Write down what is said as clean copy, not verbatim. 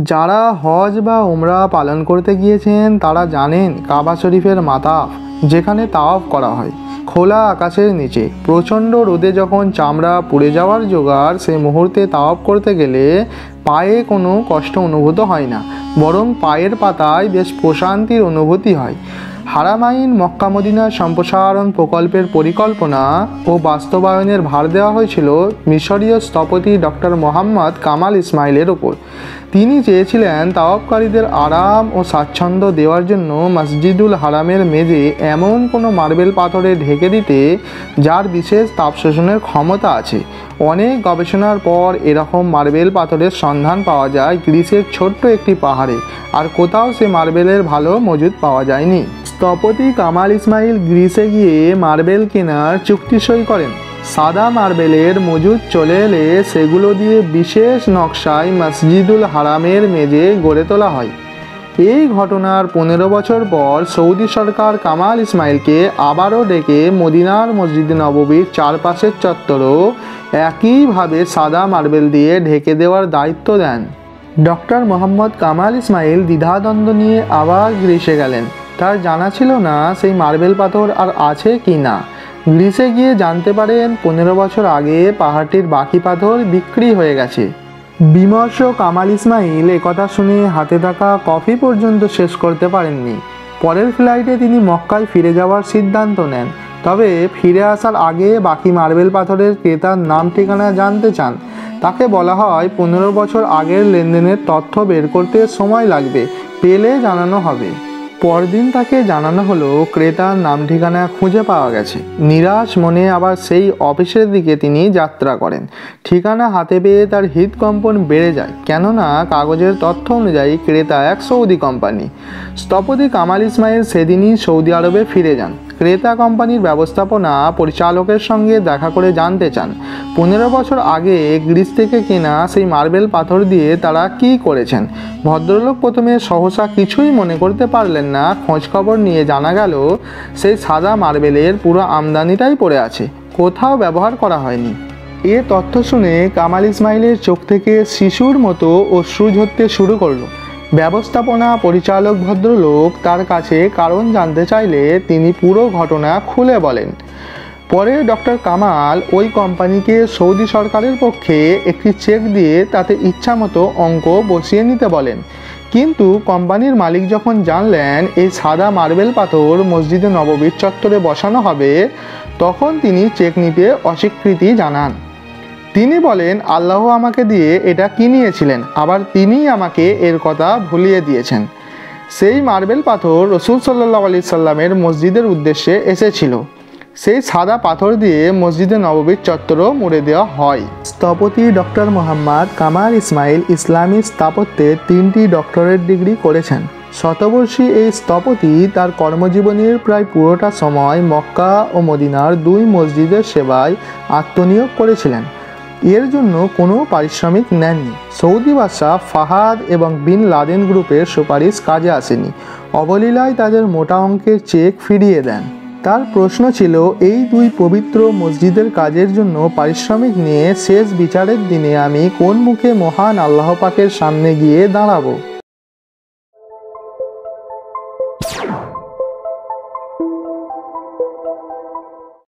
যারা হজ বা উমরা পালন করতে গিয়েছেন তারা জানেন কাবা শরীফের মাতাফ যেখানে তাওয়াফ করা হয় খোলা আকাশের নিচে প্রচণ্ড রোদে যখন চামড়া পুড়ে যাওয়ার জোগাড় সেই মুহূর্তে তাওয়াফ করতে গেলে পায়ে কোনো কষ্ট অনুভূত হয় না, বরং পায়ের পাতায় বেশ প্রশান্তির অনুভূতি হয়। হারামাইন মক্কা মদিনা সম্প্রসারণ প্রকল্পের পরিকল্পনা ও বাস্তবায়নের ভার দেওয়া হয়েছিল মিশরীয় স্থপতি ডক্টর মোহাম্মদ কামাল ইসমাইলের ওপর। তিনি চেয়েছিলেন তাওয়াফকারীদের আরাম ও স্বাচ্ছন্দ্য দেওয়ার জন্য মসজিদুল হারামের মেঝে এমন কোনো মার্বেল পাথরে ঢেকে দিতে যার বিশেষ তাপ শোষণের ক্ষমতা আছে। অনেক গবেষণার পর এরকম মার্বেল পাথরের সন্ধান পাওয়া যায় গ্রিসের ছোট্ট একটি পাহাড়ে, আর কোথাও সে মার্বেলের ভালো মজুদ পাওয়া যায়নি। স্থপতি কামাল ইসমাইল গ্রিসে গিয়ে মার্বেল কেনার চুক্তি সই করেন। সাদা মার্বেলের মজুদ চলে এলে সেগুলো দিয়ে বিশেষ নকশায় মসজিদুল হারামের মেঝে গড়ে তোলা হয়। এই ঘটনার 15 বছর পর সৌদি সরকার কামাল ইসমাইলকে আবারও ডেকে মদিনার মসজিদ নববীর চারপাশের চত্বরও একইভাবে সাদা মার্বেল দিয়ে ঢেকে দেওয়ার দায়িত্ব দেন। ডক্টর মোহাম্মদ কামাল ইসমাইল দ্বিধাদ্বন্দ্ব নিয়ে আবার গ্রিসে গেলেন। তার জানা ছিল না সেই মার্বেল পাথর আর আছে কি না। গ্রিসে গিয়ে জানতে পারেন 15 বছর আগে পাহাড়টির বাকি পাথর বিক্রি হয়ে গেছে। বিমর্ষ কামাল ইসমাইল একথা শুনে হাতে থাকা কফি পর্যন্ত শেষ করতে পারেননি। পরের ফ্লাইটে তিনি মক্কায় ফিরে যাওয়ার সিদ্ধান্ত নেন, তবে ফিরে আসার আগে বাকি মার্বেল পাথরের ক্রেতার নাম ঠিকানা জানতে চান। তাকে বলা হয় 15 বছর আগের লেনদেনের তথ্য বের করতে সময় লাগবে, পেলে জানানো হবে। পরদিন তাকে জানানো হলো ক্রেতার নাম ঠিকানা খুঁজে পাওয়া গেছে। নিরাশ মনে আবার সেই অফিসের দিকে তিনি যাত্রা করেন। ঠিকানা হাতে পেয়ে তার হৃদকম্পন বেড়ে যায়, কেননা কাগজের তথ্য অনুযায়ী ক্রেতা এক সৌদি কোম্পানি। স্থপতি কামাল ইসমাইল সেদিনই সৌদি আরবে ফিরে যান। ক্রেতা কোম্পানির ব্যবস্থাপনা পরিচালকের সঙ্গে দেখা করে জানতে চান 15 বছর আগে গ্রিস থেকে কেনা সেই মার্বেল পাথর দিয়ে তারা কি করেছেন। ভদ্রলোক প্রথমে সহসা কিছুই মনে করতে পারলেন না। খোঁজখবর নিয়ে জানা গেল সেই সাদা মার্বেলের পুরো আমদানিটাই পড়ে আছে, কোথাও ব্যবহার করা হয়নি। এ তথ্য শুনে কামাল ইসমাইলের চোখ থেকে শিশুর মতো অশ্রু ঝরতে শুরু করলো। ব্যবস্থাপনা পরিচালক ভদ্রলোক তার কাছে কারণ জানতে চাইলে তিনি পুরো ঘটনা খুলে বলেন। পরে ডক্টর কামাল ওই কোম্পানিকে সৌদি সরকারের পক্ষে একটি চেক দিয়ে তাতে ইচ্ছামতো অঙ্ক বসিয়ে নিতে বলেন। কিন্তু কোম্পানির মালিক যখন জানলেন এই সাদা মার্বেল পাথর মসজিদে নববীর চত্বরে বসানো হবে, তখন তিনি চেক নিতে অস্বীকৃতি জানান। তিনি বলেন, আল্লাহ আমাকে দিয়ে এটা কিনিয়েছিলেন, আবার তিনিই আমাকে এর কথা ভুলিয়ে দিয়েছেন। সেই মার্বেল পাথর রসুল সাল্লাল্লাহু আলাইহি সাল্লামের মসজিদের উদ্দেশ্যে এসেছিল। সেই সাদা পাথর দিয়ে মসজিদে নববীর চত্বরও মুড়ে দেওয়া হয়। স্থপতি ডক্টর মোহাম্মদ কামাল ইসমাইল ইসলামী স্থাপত্যে 3টি ডক্টরেট ডিগ্রি করেছেন। শতবর্ষী এই স্থপতি তার কর্মজীবনের প্রায় পুরোটা সময় মক্কা ও মদিনার 2 মসজিদের সেবায় আত্মনিয়োগ করেছিলেন। এর জন্য কোনো পারিশ্রমিক নেননি। সৌদি বাদশাহ ফাহাদ এবং বিন লাদেন গ্রুপের সুপারিশ কাজে আসেনি। অবলীলায় তাদের মোটা অঙ্কের চেক ফিরিয়ে দেন। তার প্রশ্ন ছিল, এই 2 পবিত্র মসজিদের কাজের জন্য পারিশ্রমিক নিয়ে শেষ বিচারের দিনে আমি কোন মুখে মহান আল্লাহ পাকের সামনে গিয়ে দাঁড়াবো।